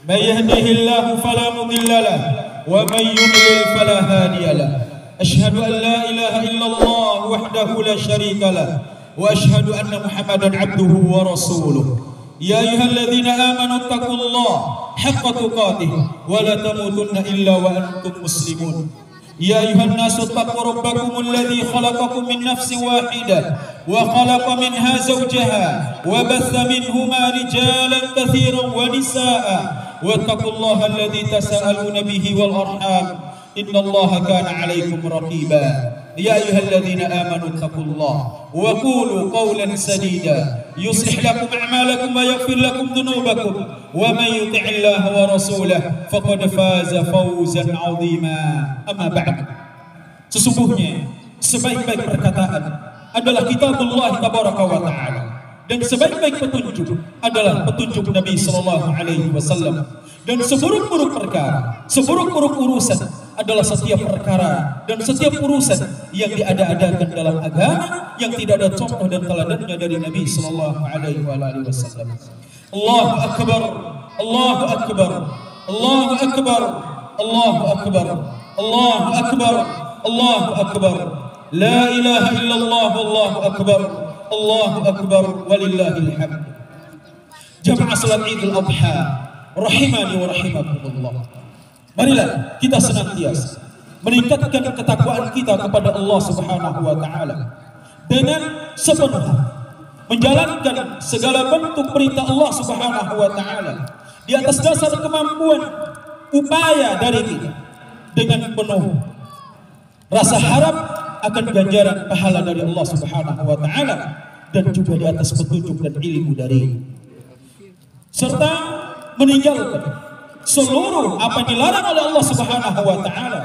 من يهده الله فلا مضل له ومن يضلل فلا هادي له أشهد أن لا إله إلا الله وحده لا شريك له وأشهد أن محمدا عبده ورسوله يا أيها الذين آمنوا اتقوا الله حق تقاته ولا تموتن إلا وأنتم مسلمون يا أيها الناس اتقوا ربكم الذي خلقكم من نفس واحدة وخلق منها زوجها وبث منهما رجالا كثيرا ونساء واتقوا الله الذي تساءلون به والأرحام إن الله كان عليكم رقيبا يا أيها الذين آمنوا اتقوا الله وقولوا قولا سديدا يصلح لكم أعمالكم ويغفر لكم ذنوبكم ومن يطع الله ورسوله فقد فاز فوزا عظيما أما بعد. Sesungguhnya sebaik-baik perkataan adalah kitabullah tabaraka wa ta'ala, dan sebaik-baik petunjuk adalah petunjuk Nabi sallallahu alaihi wasallam, dan seburuk-buruk perkara, seburuk-buruk urusan adalah setiap perkara dan setiap urusan yang diada-adakan dalam agama yang tidak ada contoh dan teladannya dari Nabi sallallahu alaihi wasallam. Allahu akbar, Allahu akbar, Allahu akbar, Allahu akbar, Allahu akbar, Allahu akbar. La ilaha illallah, Allahu akbar, Allahu akbar, walillahil hamd. Jamaah salat Idul Adha rahimani wa rahimakumullah. Marilah kita senantiasa meningkatkan ketakwaan kita kepada Allah Subhanahu wa taala dengan sepenuh hati, menjalankan segala bentuk perintah Allah Subhanahu wa taala di atas dasar kemampuan upaya dari kita dengan penuh rasa harap akan ganjaran pahala dari Allah Subhanahu wa taala dan juga di atas petunjuk dan ilmu dari, serta meninggalkan seluruh apa yang dilarang oleh Allah Subhanahu wa taala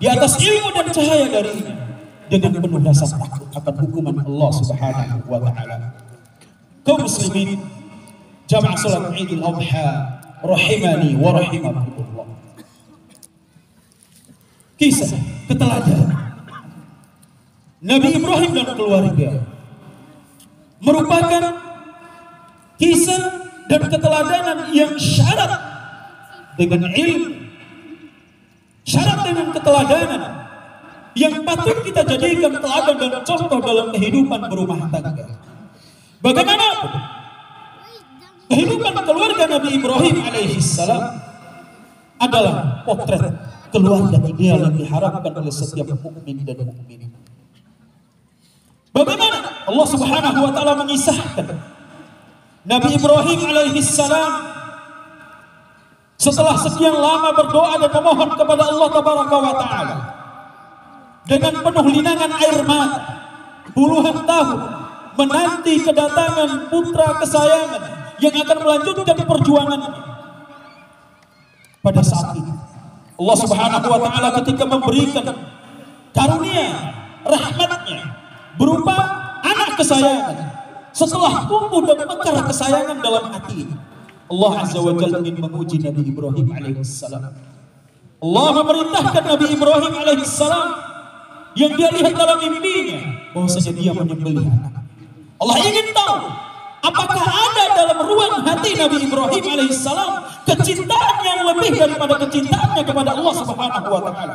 di atas ilmu dan cahaya darinya dengan penuh rasa takut akan hukuman Allah Subhanahu wa taala. Kaum muslimin jamaah salat Idul Adha rahimani wa rahimakumullah. Kisah keteladanan Nabi Ibrahim dan keluarga merupakan kisah dan keteladanan yang syarat dengan ilmu, syarat dengan keteladanan yang patut kita jadikan teladan dan contoh dalam kehidupan berumah tangga. Bagaimanapun kehidupan keluarga Nabi Ibrahim alaihissalam adalah potret keluarga ideal yang diharapkan oleh setiap mukmin dan mukminah. Bagaimana Allah Subhanahu wa taala mengisahkan Nabi Ibrahim alaihissalam setelah sekian lama berdoa dan memohon kepada Allah tabaraka wa taala dengan penuh linangan air mata, puluhan tahun menanti kedatangan putra kesayangan yang akan melanjutkan perjuangannya. Pada saat itu Allah Subhanahu wa taala ketika memberikan karunia rahmatnya berupa anak kesayangan, setelah tumbuh dan mekar kesayangan dalam hati, Allah Azza wa Jalla ingin menguji Nabi Ibrahim alaihissalam. Allah memerintahkan Nabi Ibrahim alaihissalam yang dia lihat dalam mimpinya bahwasanya dia menyembelih anak. Allah ingin tahu apakah ada dalam ruang hati Nabi Ibrahim alaihissalam kecintaan yang lebih daripada kecintaannya kepada Allah Subhanahu wa taala.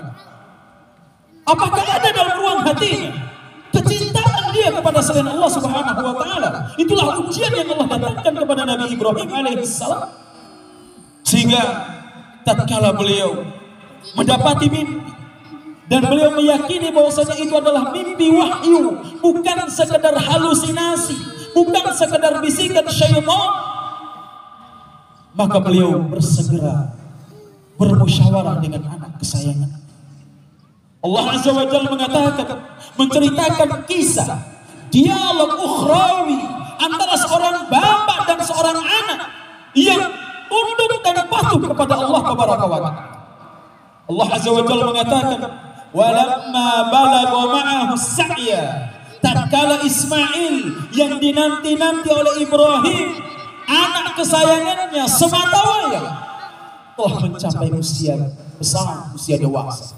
Apakah ada dalam ruang hatinya kecintaan dia kepada selain Allah Subhanahu wa taala? Itulah ujian yang Allah datangkan kepada Nabi Ibrahim alaihissalam, sehingga tatkala beliau mendapati mimpi dan beliau meyakini bahwasanya itu adalah mimpi wahyu, bukan sekedar halusinasi, bukan sekedar bisikan syaitan, maka beliau bersegera bermusyawarah dengan anak kesayangan. Allah Azza wa Jalla mengatakan, menceritakan kisah dialog ukhrawi antara seorang bapak dan seorang anak yang tunduk dan patuh kepada Allah tabaraka wa taala. Allah Azza wa Jalla mengatakan, walamma balagha ma'ahu sa'ya, tatkala Ismail yang dinanti-nanti oleh Ibrahim, anak kesayangannya sematawayang, telah mencapai usia besar, usia dewasa.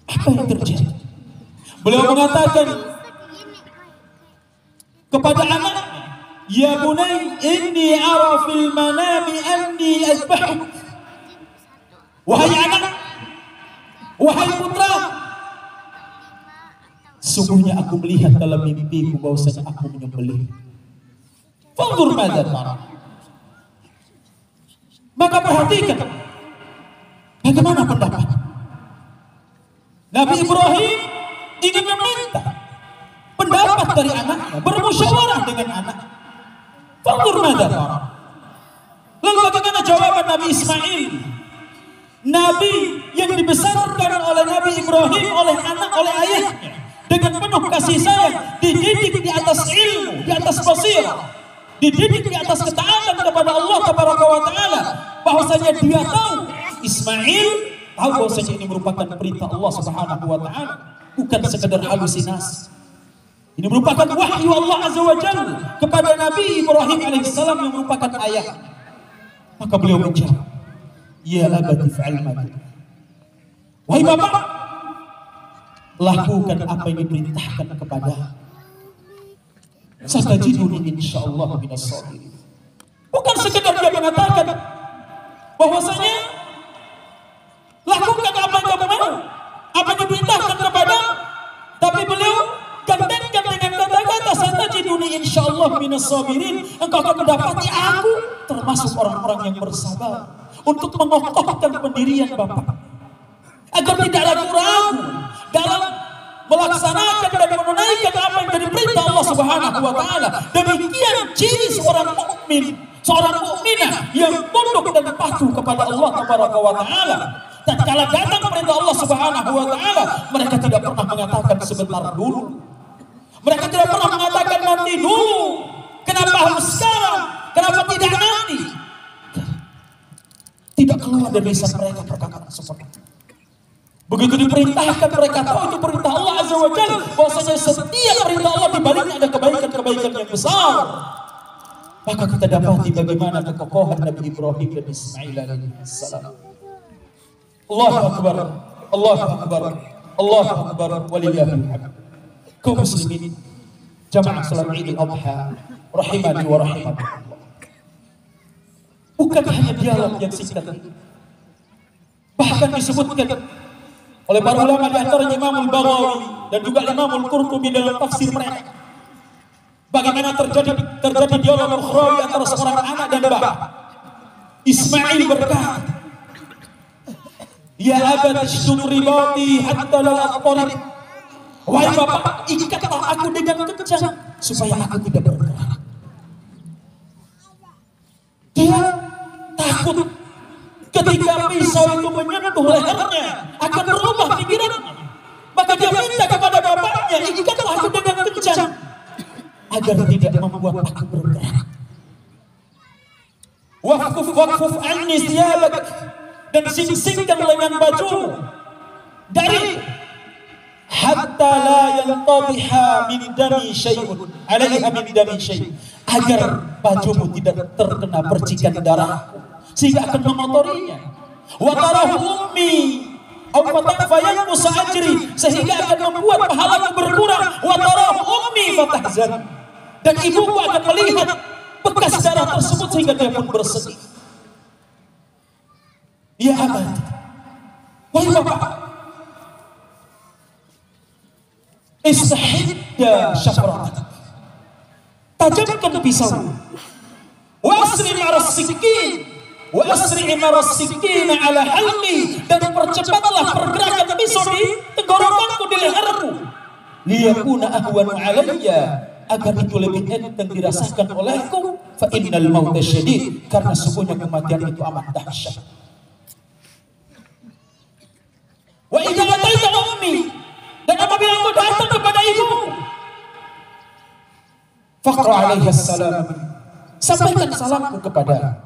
Apa yang terjadi? Beliau mengatakan kepada anaknya, Ya bunay, inni ara fil manami anni azbahuk. Wahai anak, wahai putra, sungguhnya aku melihat dalam mimpiku bahwasanya aku menyembelih. Fanzur madza tara. Maka perhatikan bagaimana pendapat Nabi Ibrahim ingin meminta pendapat dari anaknya, bermusyawarah dengan anak. Fanzur madza tara. Lalu bagaimana jawaban Nabi Ismail? Nabi yang dibesarkan oleh Nabi Ibrahim, oleh anak, oleh ayahnya, dengan penuh kasih sayang, dididik di atas ilmu, di atas basirah, dididik di atas ketaatan kepada Allah Taala, bahwasanya dia tahu, Ismail tahu bahwasanya ini merupakan perintah Allah Subhanahu wa taala, bukan sekedar halusinasi. Ini merupakan wahyu Allah Azza wa Jalla kepada Nabi Ibrahim alaihissalam yang merupakan ayah. Maka beliau menjawab, ya abati fa'al ma tu'mar. Wahai bapak, lakukan apa yang diperintahkan kepada. Satajiduni insyaallah minas sabirin. Bukan sekedar dia mengatakan bahwasanya lakukan apa yang kamu mau, apa yang diperintahkan kepada, tapi beliau gandengkan dengan kata-kata satajiduni insyaallah minas sabirin. Engkau akan mendapati aku termasuk orang-orang yang bersabar. Untuk mengokohkan pendirian bapak, agar tidak ragu-ragu dalam melaksanakan dan menunaikan apa yang dari perintah Allah Subhanahu wa taala. Demikian ciri seorang mukmin, seorang mukminah yang tunduk dan patuh kepada Allah Tabaraka wa taala. Tatkala datang perintah Allah Subhanahu wa taala, mereka tidak pernah mengatakan sebentar dulu. Mereka tidak pernah mengatakan nanti dulu. Kenapa harus sekarang? Kenapa tidak nanti? Tidak keluar dari lisan mereka perkataan seperti itu. Begitu diperintahkan, mereka tahu itu perintah Allah Azza wa Jalla, bahwasanya setiap perintah Allah di baliknya ada kebaikan-kebaikan yang besar. Maka kita dapati bagaimana kekokohan Nabi Ibrahim dan Ismail alaihissalam. Allahu akbar, Allahu akbar, Allahu akbar, walillahil hamd. Kaum muslimin, jamaah salat Idul Adha, rahimani wa rahimakumullah. Bukan hanya dialog yang singkat ini, bahkan disebutkan oleh para ulama di antaranya Imam Al-Baghawi dan juga Imam Al-Qurtubi dalam tafsir mereka, bagaimana terjadi dialog ukhrawi antara seorang anak dan bapak. Ismail berkata, ya abad ishdud ribati hatta la aqtarib. Wahai bapak, ikatlah aku dengan kencang supaya aku tidak bergerak. Dia takut ketika pisau itu menyentuh lehernya akan berubah pikirannya. Maka dia minta kepada bapaknya, ikatlah aku dengan kencang agar tidak membuat aku bergerak. Waqfuf anni thiyabak, dan sing-singkan lengan bajumu dari hatta la yantadhiha min dami syai'un alaiha min dami syai', agar bajumu tidak terkena percikan darahku sehingga akan mengotorinya. Wa tarahu ummi aw fayanqus ajri, sehingga akan membuat pahalaku berkurang. Wa tarahu ummi fatahzan, dan ibuku akan melihat bekas darah tersebut sehingga dia pun bersedih. Ya abad, wahai bapak, istahidda syafratak, tajamkan pisau, wa asri ma'ras sikin, wa asri ma'ras sikin ala halqi, dan percepatlah pergerakan pisau di tenggorokanku, di leherku, liyakuna ahwanu alayya, agar itu lebih enteng dirasakan olehku. Fa innal mauta syadid, karena sesungguhnya kematian itu amat dahsyat. Wa idza ataita ummi, dan apabila engkau datang kepada ibumu, faqra alaiha salam, sampaikan salamku kepada.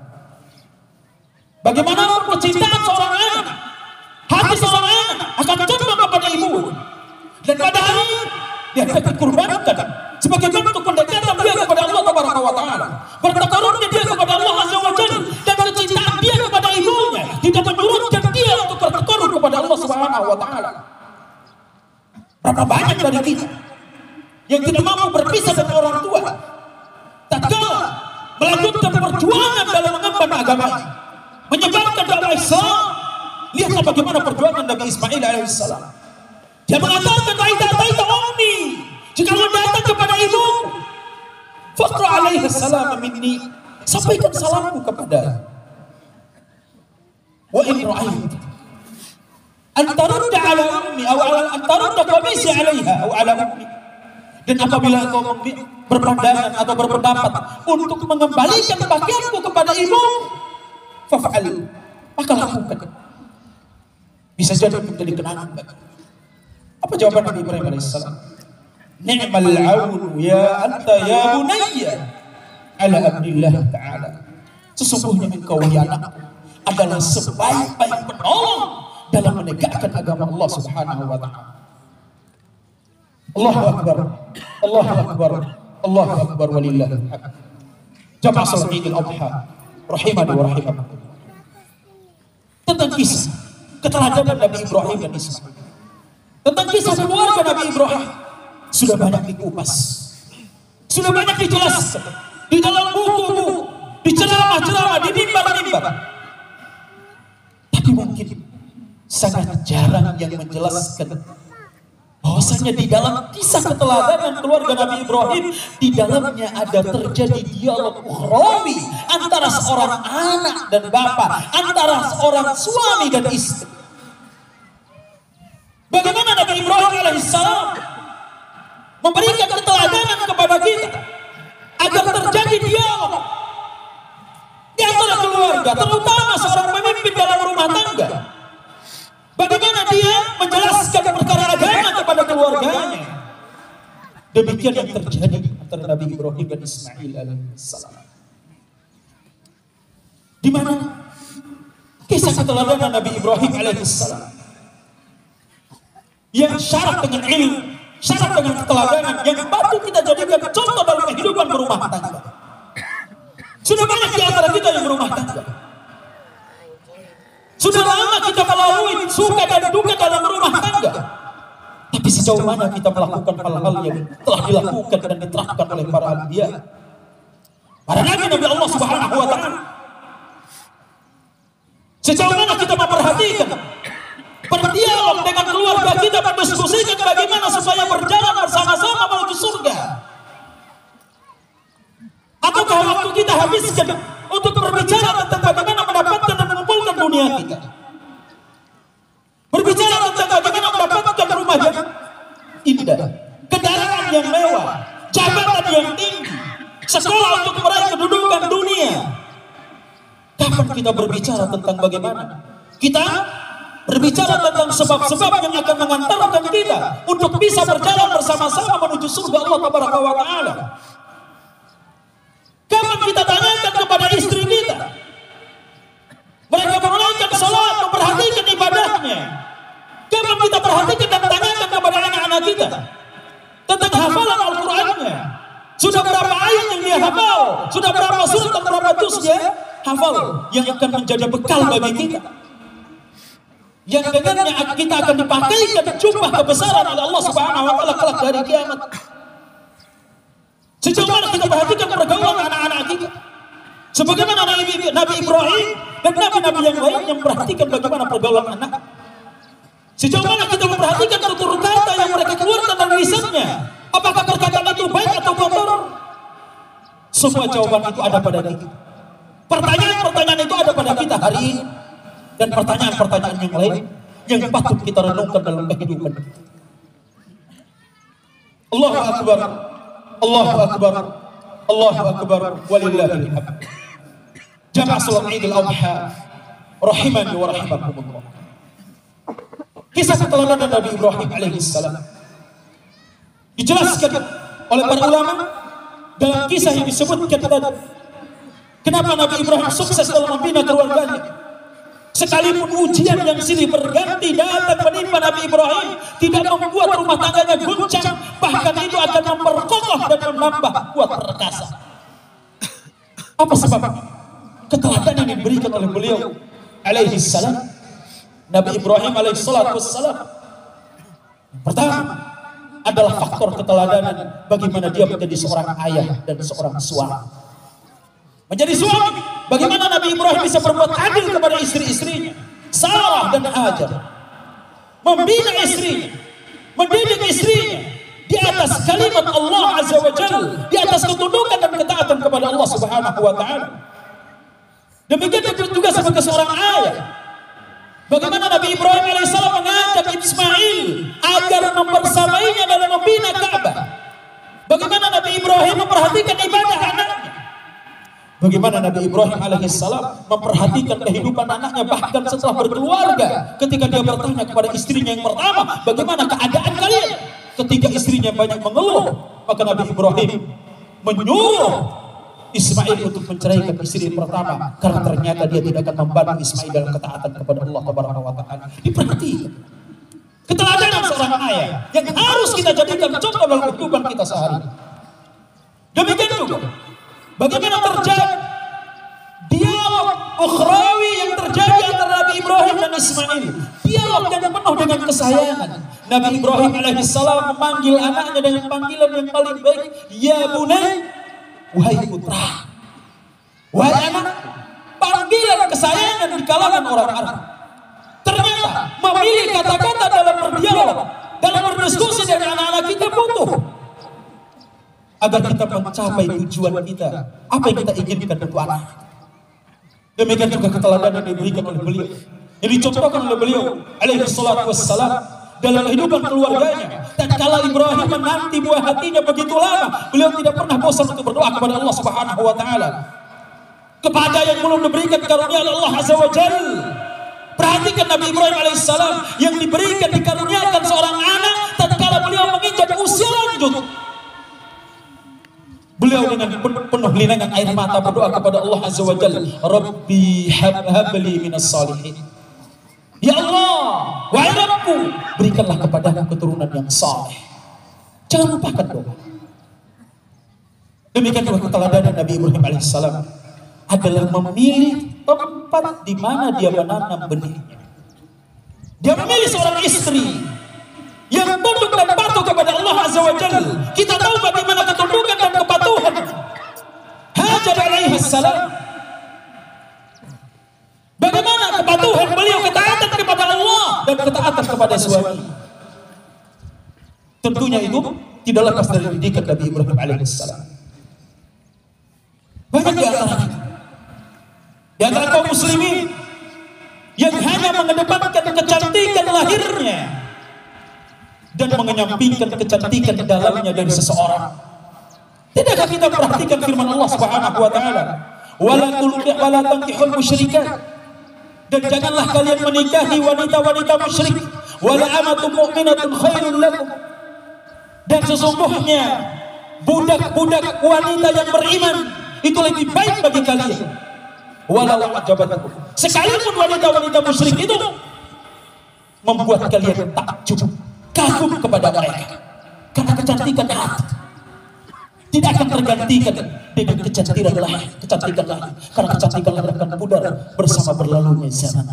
Bagaimana kecintaan seorang anak, hati seorang anak akan condong kepada ibu, dan pada hari ini dia akan dikurbankan sebagai bentuk pendekatan dia kepada Allah Tabaraka wa taala, bertakarubnya dia kepada Allah Azza wa Jalla, dan kecintaan dia kepada ibunya tidak menyurutkan dia untuk bertakarub kepada Allah Subhanahu wa taala. Berapa banyak dari kita yang tidak mampu berpisah dengan orang tua, tatkala melanjutkan perjuangan dalam mengemban agama ini, menyebarkan dakwah Islam. Lihatlah bagaimana perjuangan Nabi Ismail alaihissalam. Dia mengatakan, "Ta'ita ummi," jika kau datang kepada ibu, faqra alaihi salam minni, sampaikan salamku kepada. Wa in ra'ait an tarudda ala ummi aw ala an tarudda qamisi alaiha aw ala ummi, dan apabila kau berpandangan atau berpendapat untuk mengembalikan pakaianku kepada ibu, faf'al, maka lakukan. Bisa jadi menjadi kenangan bagi. Apa jawaban Nabi Ibrahim alaihissalam? Ni'mal aunu ya anta ya bunayya ala amrillah ta'ala. Sesungguhnya engkau ya anakku adalah sebaik-baik penolong dalam menegakkan agama Allah Subhanahu wa taala. Allahu akbar. Allahu akbar. Allahu akbar walillahil hamd. Jamaah salat Idul Adha rahimani wa rahimakumullah. Tentang kisah keteladanan Nabi Ibrahim dan Ismail, tentang kisah keluarga Nabi Ibrahim sudah banyak dikupas, sudah banyak dijelaskan di dalam buku-buku, di ceramah-ceramah, di mimbar-mimbar. Tapi mungkin sangat jarang yang menjelaskan bahwasanya di dalam kisah keteladanan keluarga Nabi Ibrahim, di dalamnya ada terjadi dialog ukhrawi antara seorang anak dan bapak, antara seorang suami dan istri. Bagaimana Nabi Ibrahim alaihissalam memberikan keteladanan kepada kita agar terjadi dialog di antara keluarga, terutama seorang pemimpin dalam rumah tangga. Bagaimana dia menjelaskan perkara agama kepada keluarganya. Demikian yang terjadi antara Nabi Ibrahim dan Ismail alaihissalam. Di mana kisah keteladanan Nabi Ibrahim alaihissalam yang syarat dengan ilmu, syarat dengan keteladanan, yang patut kita jadikan contoh dalam kehidupan berumah tangga. Sudah banyak di antara kita yang berumah tangga. Sudah lama kita melalui suka dan duka dalam rumah tangga. Tapi sejauh mana kita melakukan hal-hal yang telah dilakukan dan diterapkan oleh para anbiya, para nabi Allah Subhanahu wa taala? Sejauh mana kita memperhatikan, berdialog dengan keluarga kita, berdiskusikan bagaimana supaya berjalan bersama-sama menuju surga? Ataukah waktu kita habiskan untuk berbicara tentang bagaimana mendapatkan dan mengumpulkan dunia kita? Berbicara tentang bagaimana mendapatkan rumah yang indah, kendaraan yang mewah, jabatan yang tinggi, sekolah untuk meraih kedudukan dunia. Kapan kita berbicara tentang bagaimana kita berbicara tentang sebab-sebab yang akan mengantarkan kita untuk bisa berjalan bersama-sama menuju surga Allah Tabaraka wa Ta'ala? Kapan kita tanyakan kepada istri kita, mereka menunaikan salat, memperhatikan ibadahnya? Kapan kita perhatikan dan tanyakan kepada anak-anak kita tentang hafalan Al-Qur'annya? Sudah berapa ayat yang dia hafal? Sudah berapa surat dan berapa juz dia hafal? Yang akan menjadi bekal bagi kita, yang dengannya kita akan dipakaikan jubah kebesaran oleh Allah Subhanahu wa taala kelak dari kiamat. Sejauh mana kita perhatikan pergaulan anak-anak kita? Sebagaimana Nabi Ibrahim dan nabi-nabi yang lain yang memperhatikan bagaimana pergaulan anak. Sejauh mana kita memperhatikan tutur kata yang mereka keluarkan dari lisannya? Apakah perkataan itu baik atau kotor? Semua jawaban itu ada pada kita. Pertanyaan-pertanyaan itu ada pada kita hari ini, dan pertanyaan-pertanyaan yang lain yang patut kita renungkan dalam kehidupan kita. Allahu Akbar, Allahu Akbar, Allahu Akbar, walillahil hamd. Jamaah salat Idul Adha rahimani wa rahimakumullah. Kisah keteladanan Nabi Ibrahim alaihissalam dijelaskan oleh para ulama dalam kisah yang disebutkan tadi. Kenapa Nabi Ibrahim sukses dalam membina keluarganya? Sekalipun ujian yang silih berganti datang menimpa Nabi Ibrahim, tidak membuat rumah tangganya guncang, bahkan itu akan memperkokoh dan menambah kuat perkasa. Apa sebabnya? Keteladanan yang diberikan oleh beliau alaihi salam, Nabi Ibrahim alaihi salatu wassalam. Pertama adalah faktor keteladanan bagaimana dia menjadi seorang ayah dan seorang suami. menjadi suami. Bagaimana Nabi Ibrahim bisa berbuat adil kepada istri-istrinya, Sarah dan Hajar, membina istrinya, mendidik istrinya di atas kalimat Allah Azza wa Jalla, di atas ketundukan dan ketaatan kepada Allah Subhanahu wa taala. Demikian juga sebagai seorang ayah, bagaimana Nabi Ibrahim alaihissalam mengajak Ismail agar mempersamainya dalam membina Ka'bah. Bagaimana Nabi Ibrahim memperhatikan ibadah anaknya. Bagaimana Nabi Ibrahim alaihissalam memperhatikan kehidupan anaknya bahkan setelah berkeluarga. Ketika dia bertanya kepada istrinya yang pertama, bagaimana keadaan kalian? Ketika istrinya banyak mengeluh, maka Nabi Ibrahim menyuruh Ismail untuk menceraikan istri yang pertama, karena ternyata dia tidak akan membantu Ismail dalam ketaatan kepada Allah Taala. Diperhatikan keteladanan seorang ayah yang harus kita jadikan contoh dalam kehidupan kita sehari. Demikian juga bagaimana terjadi dialog ukhrawi yang terjadi antara Nabi Ibrahim dan Ismail. Dialog yang penuh dengan kesayangan. Nabi Ibrahim alaihissalam memanggil anaknya dengan panggilan yang paling baik, ya bunai, wahai putra, wahai anak. Panggilan kesayangan di kalangan orang Arab. Ternyata memilih kata-kata dalam berdialog, dalam berdiskusi dengan anak-anak kita butuh agar kita mencapai tujuan kita, apa yang kita inginkan untuk anak. Demikian juga keteladanan yang diberikan oleh beliau, yang dicontohkan oleh beliau alaihi salatu wassalam dalam kehidupan keluarganya. Tatkala Ibrahim menanti buah hatinya begitu lama, beliau tidak pernah bosan untuk berdoa kepada Allah Subhanahu wa taala. Kepada yang belum diberikan karunia oleh Allah Azza wa Jalla. Perhatikan Nabi Ibrahim alaihissalam yang diberikan, dikaruniakan seorang anak tatkala beliau menginjak usia lanjut. Beliau dengan penuh linangan air mata berdoa kepada Allah Azza wa Jalla, Rabbi habli minas salihin. Ya Allah, wahai Rabbku, berikanlah kepadaku keturunan yang saleh. Jangan lupakan doa. Demikian juga keteladanan Nabi Ibrahim alaihissalam adalah memilih tempat di mana dia menanam benihnya. Dia memilih seorang istri yang tunduk dan patuh kepada Allah Azza wa Jalla. Kita tahu bagaimana ketundukan dan kepatuhan Hajar alaihissalam. Bagaimana kepatuhan beliau, ketaatan kepada Allah dan ketaatan kepada suami. Tentunya itu tidak lepas dari didikan Nabi Ibrahim alaihissalam. Banyak di antara kaum muslimin yang hanya mengedepankan kecantikan lahirnya dan mengenyampingkan kecantikan di dalamnya dari seseorang. Tidakkah kita perhatikan firman Allah Subhanahu wa taala, wala tankihul musyrikat, dan janganlah kalian menikahi wanita-wanita musyrik, wala amatun mu'minatun khairun lakum, dan sesungguhnya budak-budak wanita yang beriman itu lebih baik bagi kalian. Walau ajabatkum, sekalipun wanita-wanita musyrik itu membuat kalian takjub, kagum kepada mereka, karena kecantikan hati tidak akan tergantikan dengan kecantikan lahir, karena kecantikan lahir akan pudar bersama berlalunya zaman.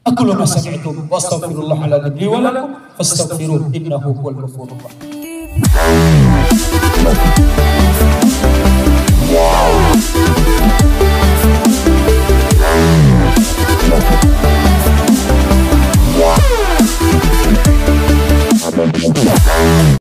Aku ma sami'tum wa astaghfirullahaladzim li wa lakum fastaghfiruhu innahu huwal ghafurur rahim.